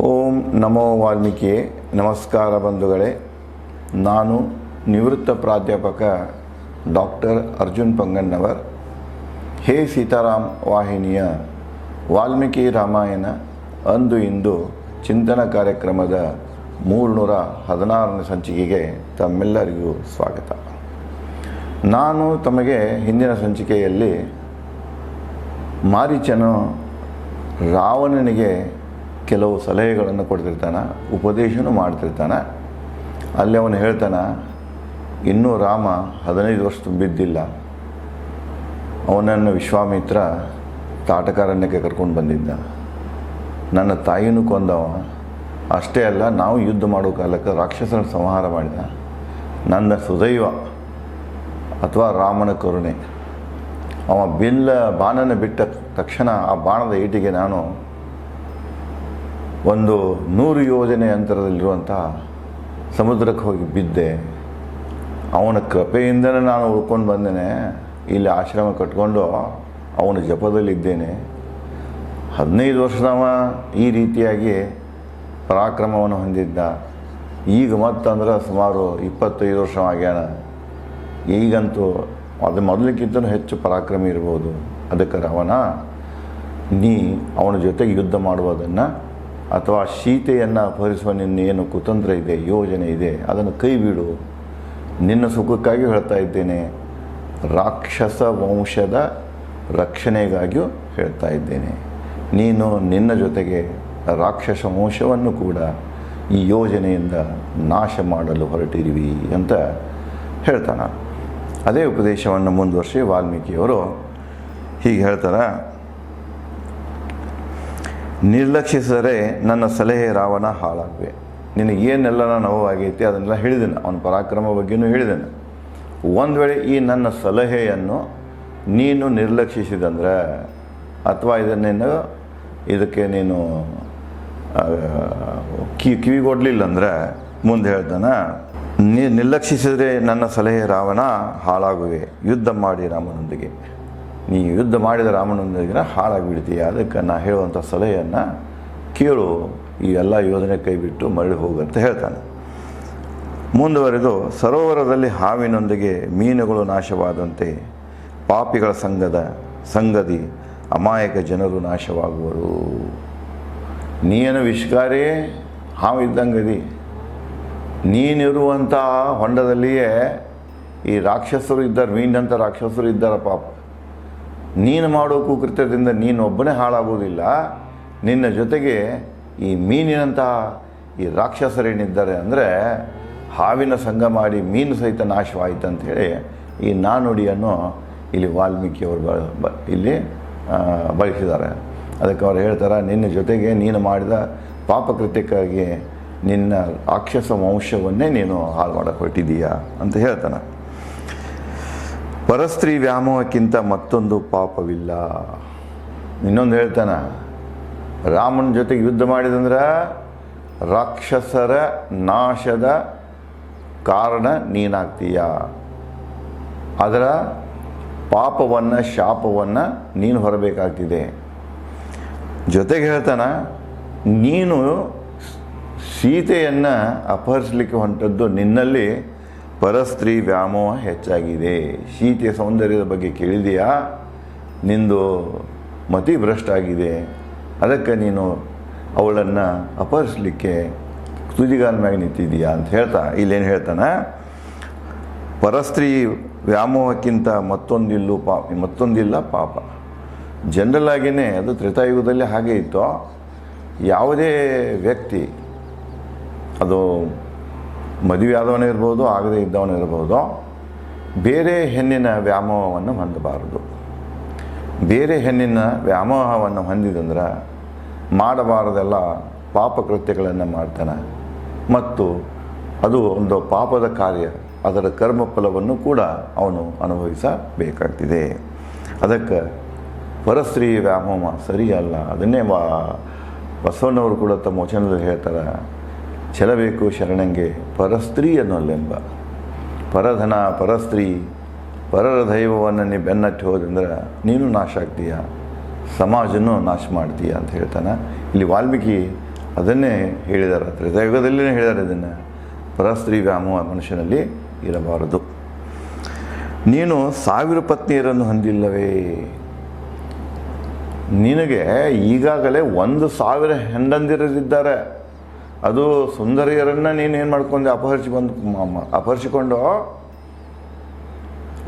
ಓಂ ನಮೋ ವಾಲ್ಮೀಕಿ. ನಮಸ್ಕಾರ ಬಂಧುಗಳೇ. ನಾನು ನಿವೃತ್ತ ಪ್ರಾಧ್ಯಾಪಕ ಡಾಕ್ಟರ್ ಅರ್ಜುನ್ ಪಂಗನ್ನವರ್. ಹೇ ಸೀತಾರಾಮ್ ವಾಹಿನಿಯ ವಾಲ್ಮೀಕಿ ರಾಮಾಯಣ ಅಂದು ಇಂದು ಚಿಂತನ ಕಾರ್ಯಕ್ರಮದ 316ನೇ ಸಂಚಿಕೆಗೆ ತಮ್ಮೆಲ್ಲರಿಗೂ ಸ್ವಾಗತ. ನಾನು ತಮಗೆ ಹಿಂದಿನ ಸಂಚಿಕೆಯಲ್ಲಿ ಮಾರೀಚನು ರಾವಣನಿಗೆ ಕೆಲವು ಸಲಹೆಗಳನ್ನು ಕೊಡ್ತಿರ್ತಾನೆ, ಉಪದೇಶನೂ ಮಾಡ್ತಿರ್ತಾನೆ. ಅಲ್ಲಿ ಅವನು ಹೇಳ್ತಾನೆ, ಇನ್ನೂ ರಾಮ 15 ವರ್ಷ ಬಿದ್ದಿಲ್ಲ. ಅವನನ್ನು ವಿಶ್ವಾಮಿತ್ರ ತಾಟಕಾರಣ್ಯಕ್ಕೆ ಕರ್ಕೊಂಡು ಬಂದಿದ್ದ. ನನ್ನ ತಾಯಿನೂ ಕೊಂದವ. ಅಷ್ಟೇ ಅಲ್ಲ, ನಾವು ಯುದ್ಧ ಮಾಡೋ ಕಾಲಕ್ಕೆ ರಾಕ್ಷಸನ ಸಂಹಾರ ಮಾಡಿದ. ನನ್ನ ಸುದೈವ ಅಥವಾ ರಾಮನ ಕರುಣೆ. ಅವ ಬಾಣನ ಬಿಟ್ಟ ತಕ್ಷಣ ಆ ಬಾಣದ ಏಟಿಗೆ ನಾನು ಒಂದು 100 ಯೋಜನೆ ಅಂತರದಲ್ಲಿರುವಂಥ ಸಮುದ್ರಕ್ಕೆ ಹೋಗಿ ಬಿದ್ದೆ. ಅವನ ಕೃಪೆಯಿಂದಲೇ ನಾನು ಉಳ್ಕೊಂಡು ಬಂದೇನೆ. ಇಲ್ಲಿ ಆಶ್ರಮ ಕಟ್ಕೊಂಡು ಅವನ ಜಪದಲ್ಲಿದ್ದೇನೆ. 15 ವರ್ಷದವ ಈ ರೀತಿಯಾಗಿ ಪರಾಕ್ರಮವನ್ನು ಹೊಂದಿದ್ದ. ಈಗ ಮತ್ತಂದ್ರೆ ಸುಮಾರು 25 ವರ್ಷ ಆಗ್ಯಾನ. ಈಗಂತೂ ಅದು ಮೊದಲಿಗಿಂತಲೂ ಹೆಚ್ಚು ಪರಾಕ್ರಮಿ ಇರ್ಬೋದು. ಅದಕ್ಕೆ ರಾವಣ, ಅವನ ಜೊತೆಗೆ ಯುದ್ಧ ಮಾಡುವುದನ್ನು ಅಥವಾ ಸೀತೆಯನ್ನು ಅಪಹರಿಸುವ ನಿನ್ನೇನು ಕುತಂತ್ರ ಇದೆ, ಯೋಜನೆ ಇದೆ, ಅದನ್ನು ಕೈ ಬಿಡು. ನಿನ್ನ ಸುಖಕ್ಕಾಗಿ ಹೇಳ್ತಾ ಇದ್ದೇನೆ, ರಾಕ್ಷಸ ವಂಶದ ರಕ್ಷಣೆಗಾಗಿಯೂ ಹೇಳ್ತಾ ಇದ್ದೇನೆ. ನೀನು ನಿನ್ನ ಜೊತೆಗೆ ರಾಕ್ಷಸ ವಂಶವನ್ನು ಕೂಡ ಈ ಯೋಜನೆಯಿಂದ ನಾಶ ಮಾಡಲು ಹೊರಟಿರುವಿ ಅಂತ ಹೇಳ್ತಾನೆ. ಅದೇ ಉಪದೇಶವನ್ನು ಮುಂದುವರಿಸಿ ವಾಲ್ಮೀಕಿಯವರು ಹೀಗೆ ಹೇಳ್ತಾರೆ, ನಿರ್ಲಕ್ಷಿಸಿದರೆ ನನ್ನ ಸಲಹೆ ರಾವಣ ಹಾಳಾಗುವೆ. ನಿನಗೆ ಏನೆಲ್ಲ ನೋವಾಗೈತಿ ಅದನ್ನೆಲ್ಲ ಹೇಳಿದ್ದೇನೆ, ಅವನ ಪರಾಕ್ರಮ ಬಗ್ಗೆಯೂ ಹೇಳಿದ್ದೇನೆ. ಒಂದು ವೇಳೆ ಈ ನನ್ನ ಸಲಹೆಯನ್ನು ನೀನು ನಿರ್ಲಕ್ಷಿಸಿದಂದ್ರೆ ಅಥವಾ ಇದಕ್ಕೆ ನೀನು ಕಿವಿಗೊಡ್ಲಿಲ್ಲ ಅಂದರೆ ಮುಂದೆ ಹೇಳ್ತಾನೆ, ನಿರ್ಲಕ್ಷಿಸಿದರೆ ನನ್ನ ಸಲಹೆ ರಾವಣ ಹಾಳಾಗುವೆ. ಯುದ್ಧ ಮಾಡಿ ರಾಮನೊಂದಿಗೆ. ನೀ ಯುದ್ಧ ಮಾಡಿದ ರಾಮನೊಂದಿಗೆ ಹಾಳಾಗಿಬಿಡ್ತೀಯ. ಅದಕ್ಕೆ ನಾ ಹೇಳುವಂಥ ಸಲಹೆಯನ್ನು ಕೇಳು. ಈ ಎಲ್ಲ ಯೋಜನೆ ಕೈ ಬಿಟ್ಟು ಮರಳಿ ಹೋಗಂತ ಹೇಳ್ತಾನೆ. ಮುಂದುವರೆದು, ಸರೋವರದಲ್ಲಿ ಹಾವಿನೊಂದಿಗೆ ಮೀನುಗಳು ನಾಶವಾದಂತೆ ಪಾಪಿಗಳ ಸಂಗತಿ ಅಮಾಯಕ ಜನರು ನಾಶವಾಗುವರು. ನೀನು ವಿಷಕಾರಿ ಹಾವು ಇದ್ದಂಗದಿ. ನೀನಿರುವಂಥ ಹೊಂಡದಲ್ಲಿಯೇ ಈ ರಾಕ್ಷಸರು ಇದ್ದಾರೆ, ಮೀನಂಥ ರಾಕ್ಷಸರು ಇದ್ದಾರೆ ಪಾಪ. ನೀನು ಮಾಡೋ ಕುಕೃತ್ಯದಿಂದ ನೀನೊಬ್ಬನೇ ಹಾಳಾಗೋದಿಲ್ಲ, ನಿನ್ನ ಜೊತೆಗೆ ಈ ಮೀನಿನಂತಹ ಈ ರಾಕ್ಷಸರೇನಿದ್ದಾರೆ ಅಂದರೆ ಹಾವಿನ ಸಂಘ ಮಾಡಿ ಮೀನು ಸಹಿತ ನಾಶವಾಯಿತು ಅಂಥೇಳಿ ಈ ನಾನುಡಿಯನ್ನು ಇಲ್ಲಿ ವಾಲ್ಮೀಕಿಯವರು ಇಲ್ಲಿ ಬಳಸಿದ್ದಾರೆ. ಅದಕ್ಕೆ ಅವ್ರು ಹೇಳ್ತಾರೆ, ನಿನ್ನ ಜೊತೆಗೆ ನೀನು ಮಾಡಿದ ಪಾಪಕೃತ್ಯಕ್ಕಾಗಿ ನಿನ್ನ ರಾಕ್ಷಸ ವಂಶವನ್ನೇ ನೀನು ಹಾಳು ಮಾಡಕ್ಕೆ ಹೊರಟಿದ್ದೀಯಾ ಅಂತ ಹೇಳ್ತಾನೆ. ಪರಸ್ತ್ರೀ ವ್ಯಾಮೋಹಕ್ಕಿಂತ ಮತ್ತೊಂದು ಪಾಪವಿಲ್ಲ. ಇನ್ನೊಂದು ಹೇಳ್ತಾನೆ, ರಾಮನ ಜೊತೆಗೆ ಯುದ್ಧ ಮಾಡಿದಂದ್ರೆ ರಾಕ್ಷಸರ ನಾಶದ ಕಾರಣ ನೀನಾಗ್ತೀಯ. ಅದರ ಪಾಪವನ್ನು ಶಾಪವನ್ನು ನೀನು ಹೊರಬೇಕಾಗ್ತಿದೆ. ಜೊತೆಗೆ ಹೇಳ್ತಾನೆ, ನೀನು ಸೀತೆಯನ್ನು ಅಪಹರಿಸಲಿಕ್ಕೆ ಹೊಂಟದ್ದು ನಿನ್ನಲ್ಲಿ ಪರಸ್ತ್ರೀ ವ್ಯಾಮೋಹ ಹೆಚ್ಚಾಗಿದೆ. ಸೀತೆಯ ಸೌಂದರ್ಯದ ಬಗ್ಗೆ ಕೇಳಿದೆಯಾ, ನಿಂದು ಮತಿ ಭ್ರಷ್ಟ ಆಗಿದೆ. ಅದಕ್ಕೆ ನೀನು ಅವಳನ್ನು ಅಪಹರಿಸಲಿಕ್ಕೆ ತುದಿಗಾಲ ಮ್ಯಾಗ ನಿಂತಿದ್ದೀಯಾ ಅಂತ ಇಲ್ಲೇನು ಹೇಳ್ತಾನೆ, ಪರಸ್ತ್ರೀ ವ್ಯಾಮೋಹಕ್ಕಿಂತ ಮತ್ತೊಂದಿಲ್ಲ ಪಾಪ. ಜನರಲ್ ಆಗಿಯೇ ಅದು ತ್ರೇತಾಯುಗದಲ್ಲಿ ಹಾಗೆ ಇತ್ತು. ಯಾವುದೇ ವ್ಯಕ್ತಿ, ಅದು ಮದುವೆ ಆದವನೇ ಇರ್ಬೋದು, ಆಗದೇ ಇದ್ದವನೇ ಇರ್ಬೋದು, ಬೇರೆ ಹೆಣ್ಣಿನ ವ್ಯಾಮೋಹವನ್ನು ಹೊಂದಬಾರದು. ಬೇರೆ ಹೆಣ್ಣಿನ ವ್ಯಾಮೋಹವನ್ನು ಹೊಂದಿದಂದ್ರೆ ಮಾಡಬಾರದೆಲ್ಲ ಪಾಪಕೃತ್ಯಗಳನ್ನು ಮಾಡ್ತಾನೆ ಮತ್ತು ಅದು ಒಂದು ಪಾಪದ ಕಾರ್ಯ. ಅದರ ಕರ್ಮಫಲವನ್ನು ಕೂಡ ಅವನು ಅನುಭವಿಸಬೇಕಾಗ್ತಿದೆ. ಅದಕ್ಕೆ ಪರಸ್ತ್ರೀ ವ್ಯಾಮೋಹ ಸರಿಯಲ್ಲ. ಅದನ್ನೇ ಬಸವಣ್ಣವರು ಕೂಡ ತಮ್ಮ ವಚನದಲ್ಲಿ ಹೇಳ್ತಾರೆ, ಚೆಲ್ಲಬೇಕು ಶರಣಂಗೆ ಪರಸ್ತ್ರೀ ಅನ್ನೋಲ್ಲೆಂಬ. ಪರಧನ, ಪರಸ್ತ್ರೀ, ಪರರ ದೈವವನ್ನು ನೀ ಬೆನ್ನಟ್ಟಿ ಹೋದಂದ್ರೆ ನೀನು ನಾಶ ಆಗ್ತೀಯ, ಸಮಾಜನೂ ನಾಶ ಮಾಡ್ತೀಯ ಅಂತ ಹೇಳ್ತಾನೆ. ಇಲ್ಲಿ ವಾಲ್ಮೀಕಿ ಅದನ್ನೇ ಹೇಳಿದ್ದಾರೆ, ತ್ರೇತಾಯುಗದಲ್ಲೇ ಹೇಳಿದ್ದಾರೆ ಇದನ್ನು. ಪರಸ್ತ್ರೀ ವ್ಯಾಮೋಹ ಮನುಷ್ಯನಲ್ಲಿ ಇರಬಾರದು. ನೀನು 1000 ಪತ್ನಿಯರನ್ನು ಹೊಂದಿಲ್ಲವೇ? ನಿನಗೆ ಈಗಾಗಲೇ 1,000 ಹೆಂಡಂದಿರದಿದ್ದಾರೆ. ಅದು ಸುಂದರಿಯರನ್ನು ನೀನು ಏನು ಮಾಡ್ಕೊಂಡೆ? ಅಪಹರಿಸಿಕೊಂಡು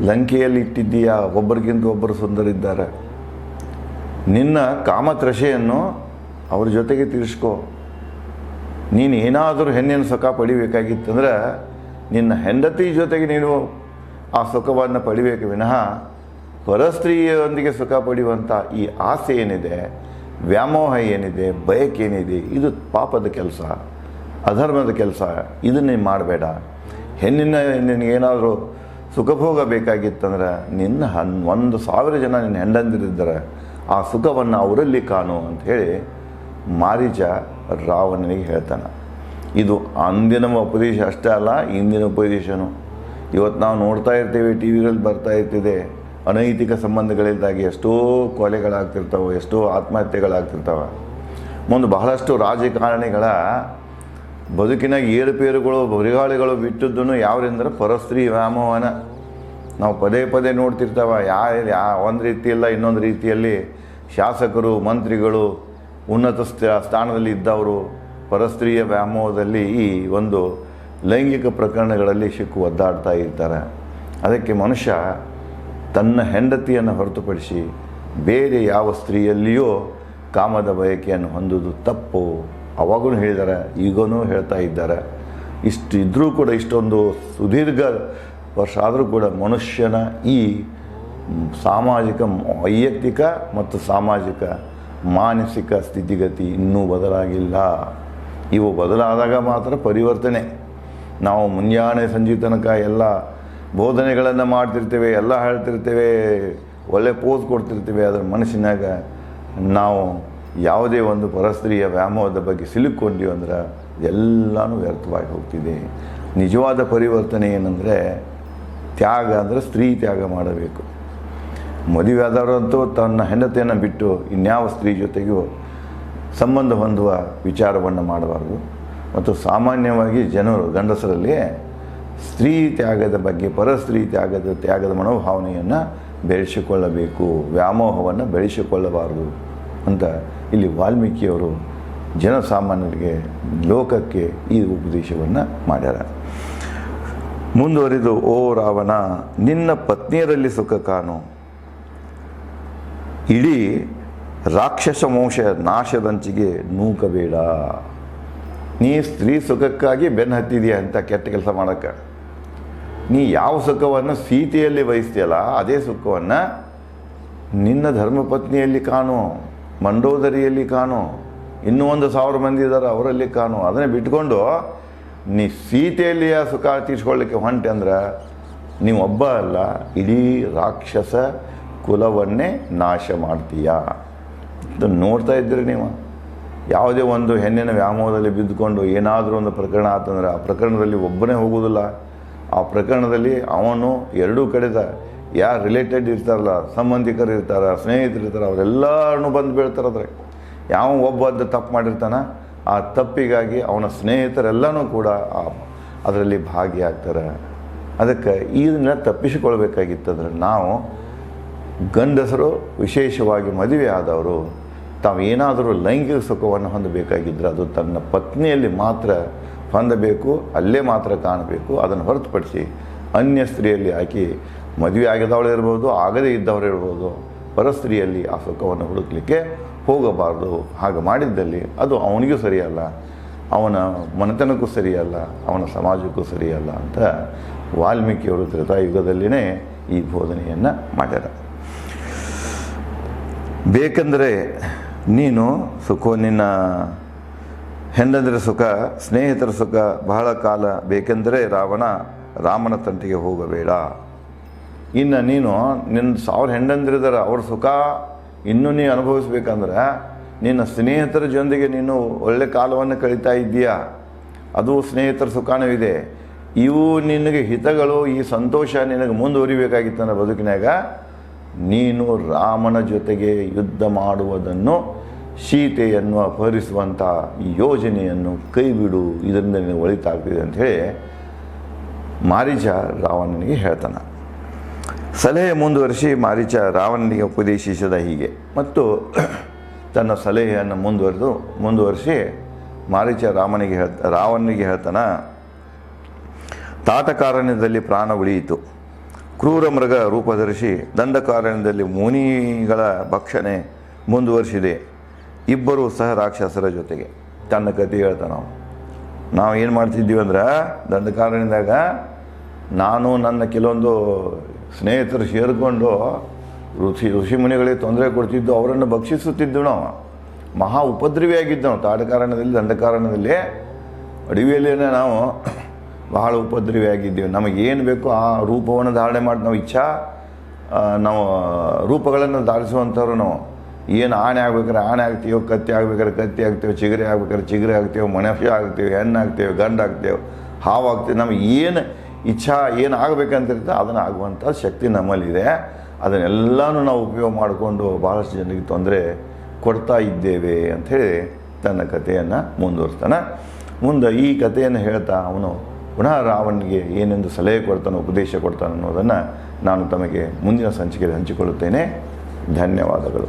ಲಂಕೆಯಲ್ಲಿ ಇಟ್ಟಿದ್ದೀಯಾ. ಒಬ್ಬರಿಗಿಂತ ಒಬ್ಬರು ಸುಂದರಿದ್ದಾರೆ. ನಿನ್ನ ಕಾಮತ್ರಷೆಯನ್ನು ಅವ್ರ ಜೊತೆಗೆ ತೀರಿಸ್ಕೋ. ನೀನು ಏನಾದರೂ ಹೆಣ್ಣಿನ ಸುಖ ಪಡಿಬೇಕಾಗಿತ್ತಂದ್ರೆ ನಿನ್ನ ಹೆಂಡತಿ ಜೊತೆಗೆ ನೀನು ಆ ಸುಖವನ್ನು ಪಡಿಬೇಕು ವಿನಃ ಪರಸ್ತ್ರೀಯೊಂದಿಗೆ ಸುಖ ಪಡೆಯುವಂಥ ಈ ಆಸೆ ಏನಿದೆ, ವ್ಯಾಮೋಹ ಏನಿದೆ, ಬಯಕೆ ಏನಿದೆ, ಇದು ಪಾಪದ ಕೆಲಸ, ಅಧರ್ಮದ ಕೆಲಸ. ಇದನ್ನೇ ಮಾಡಬೇಡ. ನಿನಗೇನಾದರೂ ಸುಖಭೋಗ ಬೇಕಾಗಿತ್ತಂದ್ರೆ ನಿನ್ನ 1,000 ಜನ ನಿನ್ನ ಹೆಂಡಂದಿರಿದ್ದಾರೆ, ಆ ಸುಖವನ್ನು ಅವರಲ್ಲಿ ಕಾಣು ಅಂಥೇಳಿ ಮಾರೀಚ ರಾವಣನಿಗೆ ಹೇಳ್ತಾನೆ. ಇದು ಅಂದಿನ ಉಪದೇಶ ಅಷ್ಟೇ ಅಲ್ಲ, ಇಂದಿನ ಉಪದೇಶನು. ಇವತ್ತು ನಾವು ನೋಡ್ತಾ ಇರ್ತೀವಿ, ಟಿ ವಿಗಳಲ್ಲಿ ಬರ್ತಾ ಇರ್ತಿದೆ, ಅನೈತಿಕ ಸಂಬಂಧಗಳಿಂದಾಗಿ ಎಷ್ಟೋ ಕೊಲೆಗಳಾಗ್ತಿರ್ತವೆ, ಎಷ್ಟೋ ಆತ್ಮಹತ್ಯೆಗಳಾಗ್ತಿರ್ತವೆ. ಮುಂದೆ ಬಹಳಷ್ಟು ರಾಜಕಾರಣಿಗಳ ಬದುಕಿನಾಗ ಏರುಪೇರುಗಳು, ಬರಿಗಾಳಿಗಳು ಬಿಟ್ಟದ್ದನ್ನು ಯಾವ್ದಂದ್ರೆ ಪರಸ್ತ್ರೀ ವ್ಯಾಮೋಹನ ನಾವು ಪದೇ ಪದೇ ನೋಡ್ತಿರ್ತಾವೆ. ಒಂದು ರೀತಿಯಲ್ಲ ಇನ್ನೊಂದು ರೀತಿಯಲ್ಲಿ ಶಾಸಕರು, ಮಂತ್ರಿಗಳು, ಉನ್ನತ ಸ್ಥಾನದಲ್ಲಿ ಇದ್ದವರು ಪರಸ್ತ್ರೀಯ ವ್ಯಾಮೋಹದಲ್ಲಿ ಈ ಒಂದು ಲೈಂಗಿಕ ಪ್ರಕರಣಗಳಲ್ಲಿ ಸಿಕ್ಕು ಒದ್ದಾಡ್ತಾ ಇರ್ತಾರೆ. ಅದಕ್ಕೆ ಮನುಷ್ಯ ತನ್ನ ಹೆಂಡತಿಯನ್ನು ಹೊರತುಪಡಿಸಿ ಬೇರೆ ಯಾವ ಸ್ತ್ರೀಯಲ್ಲಿಯೂ ಕಾಮದ ಬಯಕೆಯನ್ನು ಹೊಂದುವುದು ತಪ್ಪು. ಅವಾಗೂ ಹೇಳಿದ್ದಾರೆ, ಈಗನೂ ಹೇಳ್ತಾ ಇದ್ದಾರೆ. ಇಷ್ಟು ಇದ್ದರೂ ಕೂಡ, ಇಷ್ಟೊಂದು ಸುದೀರ್ಘ ವರ್ಷ ಆದರೂ ಕೂಡ ಮನುಷ್ಯನ ಈ ಸಾಮಾಜಿಕ, ವೈಯಕ್ತಿಕ ಮತ್ತು ಸಾಮಾಜಿಕ, ಮಾನಸಿಕ ಸ್ಥಿತಿಗತಿ ಇನ್ನೂ ಬದಲಾಗಿಲ್ಲ. ಇವು ಬದಲಾದಾಗ ಮಾತ್ರ ಪರಿವರ್ತನೆ. ನಾವು ಮುಂಜಾನೆ ಸಂಜೆ ತನಕ ಎಲ್ಲ ಬೋಧನೆಗಳನ್ನು ಮಾಡ್ತಿರ್ತೇವೆ, ಎಲ್ಲ ಹೇಳ್ತಿರ್ತೇವೆ, ಒಳ್ಳೆ ಪೋಸ್ ಕೊಡ್ತಿರ್ತೀವಿ. ಅದರ ಮನಸ್ಸಿನಾಗ ನಾವು ಯಾವುದೇ ಒಂದು ಪರಸ್ತ್ರೀಯ ವ್ಯಾಮೋಹದ ಬಗ್ಗೆ ಸಿಲುಕೊಂಡಿವಿ ಅಂದ್ರೆ ಎಲ್ಲನೂ ವ್ಯರ್ಥವಾಗಿ ಹೋಗ್ತಿದೆ. ನಿಜವಾದ ಪರಿವರ್ತನೆ ಏನಂದರೆ ತ್ಯಾಗ, ಅಂದರೆ ಸ್ತ್ರೀ ತ್ಯಾಗ ಮಾಡಬೇಕು. ಮದುವೆ ಆದವರಂತೂ ತನ್ನ ಹೆಂಡತಿಯನ್ನು ಬಿಟ್ಟು ಇನ್ಯಾವ ಸ್ತ್ರೀ ಜೊತೆಗೂ ಸಂಬಂಧ ಹೊಂದುವ ವಿಚಾರವನ್ನು ಮಾಡಬಾರ್ದು. ಮತ್ತು ಸಾಮಾನ್ಯವಾಗಿ ಜನರು, ಗಂಡಸರಲ್ಲಿ ಸ್ತ್ರೀ ತ್ಯಾಗದ ಬಗ್ಗೆ, ಪರಸ್ತ್ರೀ ತ್ಯಾಗದ ಮನೋಭಾವನೆಯನ್ನು ಬೆಳೆಸಿಕೊಳ್ಳಬೇಕು, ವ್ಯಾಮೋಹವನ್ನು ಬೆಳೆಸಿಕೊಳ್ಳಬಾರದು ಅಂತ ಇಲ್ಲಿ ವಾಲ್ಮೀಕಿಯವರು ಜನಸಾಮಾನ್ಯರಿಗೆ, ಲೋಕಕ್ಕೆ ಈ ಉಪದೇಶವನ್ನು ಮಾಡ್ಯಾರ. ಮುಂದುವರಿದು, ಓ ರಾವಣ, ನಿನ್ನ ಪತ್ನಿಯರಲ್ಲಿ ಸುಖ ಕಾಣು. ಇಡೀ ರಾಕ್ಷಸ ವಂಶ ನಾಶದಂಚಿಗೆ ನೂಕಬೇಡ. ನೀ ಸ್ತ್ರೀ ಸುಖಕ್ಕಾಗಿ ಬೆನ್ನು ಹತ್ತಿದೆಯಾ ಅಂತ ಕೆಟ್ಟ ಕೆಲಸ ಮಾಡೋಕ್ಕೆ. ನೀ ಯಾವ ಸುಖವನ್ನು ಸೀತೆಯಲ್ಲಿ ಬಯಸ್ತೀಯಲ್ಲ ಅದೇ ಸುಖವನ್ನು ನಿನ್ನ ಧರ್ಮಪತ್ನಿಯಲ್ಲಿ ಕಾಣು, ಮಂಡೋದರಿಯಲ್ಲಿ ಕಾಣು, ಇನ್ನೂ 1,000 ಮಂದಿ ಇದ್ದಾರೆ ಅವರಲ್ಲಿ ಕಾಣು. ಅದನ್ನೇ ಬಿಟ್ಕೊಂಡು ನೀ ಸೀತೆಯಲ್ಲಿ ಆ ಸುಖ ತೀರ್ಸ್ಕೊಳ್ಳಿಕ್ಕೆ ಹೊಂಟೆ ಅಂದ್ರೆ ನೀವು ಒಬ್ಬ ಅಲ್ಲ, ಇಡೀ ರಾಕ್ಷಸ ಕುಲವನ್ನೇ ನಾಶ ಮಾಡ್ತೀಯ. ನೋಡ್ತಾ ಇದ್ದೀರಿ ನೀವು. ಯಾವುದೇ ಒಂದು ಹೆಣ್ಣಿನ ವ್ಯಾಮೋಹದಲ್ಲಿ ಬಿದ್ದುಕೊಂಡು ಏನಾದರೂ ಒಂದು ಪ್ರಕರಣ ಆತಂದ್ರೆ ಆ ಪ್ರಕರಣದಲ್ಲಿ ಒಬ್ಬನೇ ಹೋಗೋದಿಲ್ಲ. ಆ ಪ್ರಕರಣದಲ್ಲಿ ಅವನು ಎರಡೂ ಕಡೆದ ಯಾರು ರಿಲೇಟೆಡ್ ಇರ್ತಾರಲ್ಲ, ಸಂಬಂಧಿಕರು ಇರ್ತಾರೆ, ಸ್ನೇಹಿತರು ಇರ್ತಾರೆ, ಅವರೆಲ್ಲರೂ ಬಂದು ಬೀಳ್ತಾರೆ. ಯಾವ ಒಬ್ಬ ತಪ್ಪು ಮಾಡಿರ್ತಾನೆ, ಆ ತಪ್ಪಿಗಾಗಿ ಅವನ ಸ್ನೇಹಿತರೆಲ್ಲನೂ ಕೂಡ ಅದರಲ್ಲಿ ಭಾಗಿಯಾಗ್ತಾರೆ. ಅದಕ್ಕೆ ಇದನ್ನ ತಪ್ಪಿಸಿಕೊಳ್ಬೇಕಾಗಿತ್ತಂದ್ರೆ ನಾವು ಗಂಡಸರು, ವಿಶೇಷವಾಗಿ ಮದುವೆ ಆದವರು, ತಾವು ಏನಾದರೂ ಲೈಂಗಿಕ ಸುಖವನ್ನು ಹೊಂದಬೇಕಾಗಿದ್ದರೆ ಅದು ತನ್ನ ಪತ್ನಿಯಲ್ಲಿ ಮಾತ್ರ ಹೊಂದಬೇಕು, ಅಲ್ಲೇ ಮಾತ್ರ ಕಾಣಬೇಕು. ಅದನ್ನು ಹೊರತುಪಡಿಸಿ ಅನ್ಯ ಸ್ತ್ರೀಯಲ್ಲಿ ಆಕಿ ಮದುವೆ ಆಗಿದವಳು ಇರ್ಬೋದು, ಆಗದೇ ಇದ್ದವರು ಇರ್ಬೋದು, ಪರಸ್ತ್ರೀಯಲ್ಲಿ ಆ ಸುಖವನ್ನು ಹುಡುಕಲಿಕ್ಕೆ ಹೋಗಬಾರ್ದು. ಹಾಗೆ ಮಾಡಿದ್ದಲ್ಲಿ ಅದು ಅವನಿಗೂ ಸರಿಯಲ್ಲ, ಅವನ ಮನೆತನಕ್ಕೂ ಸರಿಯಲ್ಲ, ಅವನ ಸಮಾಜಕ್ಕೂ ಸರಿಯಲ್ಲ ಅಂತ ವಾಲ್ಮೀಕಿಯವರು ತ್ರೇತಾಯುಗದಲ್ಲಿಯೇ ಈ ಬೋಧನೆಯನ್ನು ಮಾಡ್ಯಾರ. ಬೇಕೆಂದರೆ ನೀನು ನಿನ್ನ ಹೆಂಡಂದಿರ ಸುಖ, ಸ್ನೇಹಿತರ ಸುಖ ಬಹಳ ಕಾಲ ಬೇಕೆಂದರೆ ರಾಮನ ತಂಟೆಗೆ ಹೋಗಬೇಡ. ಇನ್ನು ನೀನು ನಿನ್ನ 1000 ಹೆಂಡಂದಿರಿದಾರೆ, ಅವ್ರ ಸುಖ ಇನ್ನೂ ನೀ ಅನುಭವಿಸ್ಬೇಕಂದ್ರೆ ನಿನ್ನ ಸ್ನೇಹಿತರ ಜೊತೆಗೆ ನೀನು ಒಳ್ಳೆ ಕಾಲವನ್ನು ಕಳೀತಾ ಇದ್ದೀಯಾ, ಅದು ಸ್ನೇಹಿತರ ಸುಖಾನೂ ಇದೆ. ಇವು ನಿನಗೆ ಹಿತಗಳು, ಈ ಸಂತೋಷ ನಿನಗೆ ಮುಂದುವರಿಬೇಕಾಗಿತ್ತಂದ್ರೆ ಬದುಕಿನಾಗ ನೀನು ರಾಮನ ಜೊತೆಗೆ ಯುದ್ಧ ಮಾಡುವುದನ್ನು ಸೀತೆಯನ್ನು ಅಪಹರಿಸುವಂಥ ಈ ಯೋಜನೆಯನ್ನು ಕೈಬಿಡು, ಇದರಿಂದ ನೀನು ಒಳಿತಾಗ್ತಿದೆ ಅಂಥೇಳಿ ಮಾರೀಚ ರಾವಣನಿಗೆ ಹೇಳ್ತಾನೆ. ಸಲಹೆ ಮುಂದುವರಿಸಿ ಮಾರೀಚ ರಾವಣನಿಗೆ ಉಪದೇಶಿಸಿದ ಹೀಗೆ. ಮತ್ತು ತನ್ನ ಸಲಹೆಯನ್ನು ಮುಂದುವರಿಸಿ ಮಾರೀಚ ರಾವಣನಿಗೆ ಹೇಳ್ತಾನೆ, ತಾಟಕಾರಣ್ಯದಲ್ಲಿ ಪ್ರಾಣ ಉಳಿಯಿತು. ಕ್ರೂರ ಮೃಗ ರೂಪಧರಿಸಿ ದಂಡಕಾರಣ್ಯದಲ್ಲಿ ಮುನಿಗಳ ಭಕ್ಷಣೆ ಮುಂದುವರಿಸಿದೆ. ಇಬ್ಬರು ಸಹ ರಾಕ್ಷಸರ ಜೊತೆಗೆ. ತನ್ನ ಕಥೆ ಹೇಳ್ತಾನೆ. ನಾವು ಏನು ಮಾಡ್ತಿದ್ದೀವಿ ಅಂದ್ರೆ, ದಂಡಕಾರಣ್ಯದಾಗ ನಾನು ನನ್ನ ಕೆಲವೊಂದು ಸ್ನೇಹಿತರು ಸೇರಿಕೊಂಡು ಋಷಿ ಮುನಿಗಳಿಗೆ ತೊಂದರೆ ಕೊಡ್ತಿದ್ದು, ಅವರನ್ನು ಭಕ್ಷಿಸುತ್ತಿದ್ದು. ನಾವು ಮಹಾ ಉಪದ್ರವಿಯಾಗಿದ್ದವು. ತಾಟಕಾರಣ್ಯದಲ್ಲಿ ದಂಡಕಾರಣ್ಯದಲ್ಲಿ ಅಡವಿಯಲ್ಲೇ ನಾವು ಬಹಳ ಉಪದ್ರವಿಯಾಗಿದ್ದೀವಿ. ನಮಗೇನು ಬೇಕೋ ಆ ರೂಪವನ್ನು ಧಾರಣೆ ಮಾಡಿ ನಾವು ರೂಪಗಳನ್ನು ಧಾರಿಸುವಂಥವ್ರು. ನಾವು ಏನು ಆಣೆ ಆಗ್ಬೇಕಾದ್ರೆ ಆಣೆ ಆಗ್ತೀವೋ, ಕತ್ತಿ ಆಗ್ಬೇಕಾದ್ರೆ ಕತ್ತಿ ಆಗ್ತೇವೆ, ಚಿಗರೆ ಆಗ್ಬೇಕಾದ್ರೆ ಚಿಗರೆ ಆಗ್ತೇವೆ, ಮನುಷ್ಯ ಆಗ್ತೇವೆ, ಹೆಣ್ಣು ಆಗ್ತೇವೆ, ಗಂಡು ಆಗ್ತೇವೆ, ಹಾವು ಆಗ್ತೇವೆ. ನಮಗೆ ಏನು ಇಚ್ಛಾ ಏನು ಆಗಬೇಕಂತಿರುತ್ತೆ ಅದನ್ನು ಆಗುವಂಥ ಶಕ್ತಿ ನಮ್ಮಲ್ಲಿದೆ. ಅದನ್ನೆಲ್ಲನೂ ನಾವು ಉಪಯೋಗ ಮಾಡಿಕೊಂಡು ಭಾಳಷ್ಟು ಜನರಿಗೆ ತೊಂದರೆ ಕೊಡ್ತಾ ಇದ್ದೇವೆ ಅಂಥೇಳಿ ತನ್ನ ಕಥೆಯನ್ನು ಮುಂದುವರಿಸ್ತಾನೆ. ಮುಂದೆ ಈ ಕಥೆಯನ್ನು ಹೇಳ್ತಾ ಅವನು ಪುನಃ ರಾವಣನಿಗೆ ಏನೆಂದು ಸಲಹೆ ಕೊಡ್ತಾನೆ, ಉಪದೇಶ ಕೊಡ್ತಾನೆ ಅನ್ನೋದನ್ನು ನಾನು ತಮಗೆ ಮುಂದಿನ ಸಂಚಿಕೆಯಲ್ಲಿ ಹಂಚಿಕೊಳ್ಳುತ್ತೇನೆ. ಧನ್ಯವಾದಗಳು.